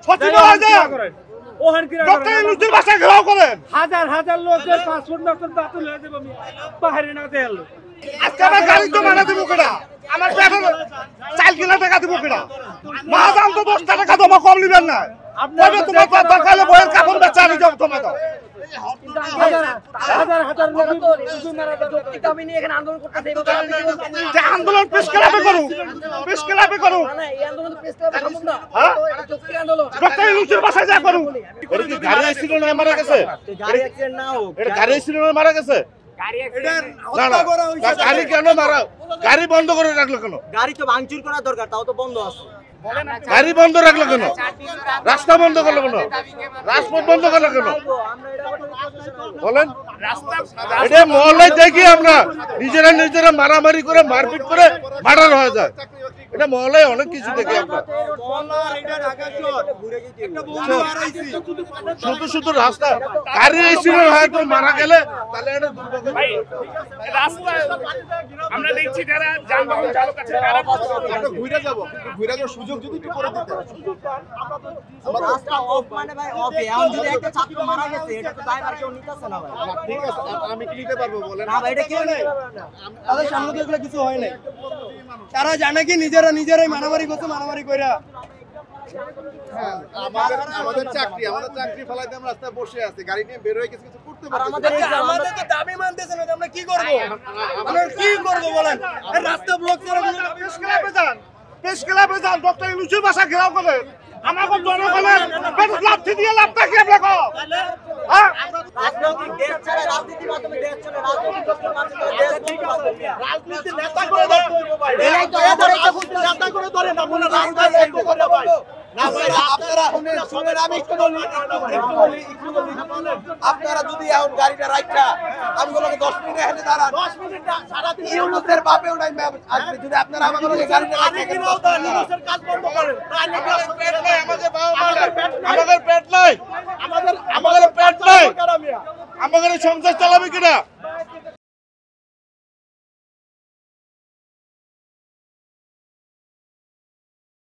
সচিবালয় করেন ওখান কি ডক্টর ইউনূসের বাসা ঘেরাও করেন হাজার হাজার লোকের পাসপোর্ট নতুন বাতিল হয়ে যাবে বাইরে না দেয়াল আজকে আমার গাড়ি তো মানা দিব কেডা আমার পেটের 4 কিলো টাকা দিব কেডা মাদাম তো 10 টাকা জমা কম নিবেন না আপনি তোমার দরকারে বইয়ের কাপড় বেচা আমি যাব তোমাকে হাজার হাজার আন্দোলন প্রেস ক্লাবে করুন প্রেস ক্লাবে করুন ডক্টর ইউনূসের বাসায় যা করুন এটা কি গাড়ি অ্যাক্সিডেন্ট হয়ে মারা গেছে গাড়ি অ্যাক্সিডেন্ট না হোক এটা গাড়ি অ্যাক্সিডেন্ট হয়ে মারা গেছে গাড়ি কেন মারা গাড়ি বন্ধ করে রাখলো কেন গাড়ি তো ভাঙচুর করা দরকার তাও তো বন্ধ আছে গাড়ি বন্ধ রাখলো কেন রাস্তা বন্ধ করলো কেন রাজপথ বন্ধ করলো কেন বলেন এটা মহল্লায় দেখি আমরা নিজেরা মারামারি করে মারপিট করে মার্ডার হয়ে যায় এটা মহল্লায় অনেক কিছু দেখি আমরা শুধু শুধু রাস্তা গাড়ি অ্যাক্সিডেন্ট হয় তো মারা গেলে তাহলে এটা দুর্ভাগ্য আমরা দেখছি যারা যানবাহন চালক আছে তারা ঘুরে যাবো সুযোগ যদি একটু করে দিতে রাস্তা অফ মানে ভাই অফ এখন যদি একটা ছাত্র মারা গেছে এটা তো ড্রাইভার কেউ নিতেছে না ভাই ঠিক আছে আমি কি নিতে পারবো বলেন না ভাই এটা কেউ নেই তাদের সামনে তো এগুলো কিছু হয় নাই তারা জানে কি নিজেরাই মারামারি করতে মারামারি কইরা আমাদের চাকরি ফলাইতে আমরা রাস্তায় বসে আছি গাড়ি নিয়ে বের হয়ে কিছু করতে পারছি আমাদের তো দাবি মানতেছে না আমরা কি করব আমরা কি করব বলেন রাস্তা ব্লক করে প্রেস ক্লাবে যান ডক্টর ইউনূসের বাসা ঘেরাও করেন আমাকে জনগণের পেট লাথি দিয়ে লাভটা কি আপনি কো হ্যাঁ রাজনৈতিক দেশ ছাড়া রাজনীতির মাধ্যমে দেশ চলে রাজনীতির মাধ্যমে দেশ ঠিক আছে রাজনীতি নেতা করে ধরতে হইব ভাই এই তো এবারে তো নেতা করে ধরে না মনে রাজনীতি একটু করে ভাই না ভাই আপনারা শুনেন আমি একটু বলি আপনারা যদি এখন গাড়িটা রাখা আমগুলোকে 10 মিনিট এখানে দাঁড়ান 10 মিনিট সারা দিন ইউনূসের বাপে ওটাই আসবে যদি আপনারা আমাগুলোকে গাড়িটা রাখা ইউনূসের কাজ বন্ধ করেন তাহলে পেট নাই আমাদের বাবা আমাদের পেট নাই আমাদের পেট নাই আমাদের সংসার চালাবে কিনা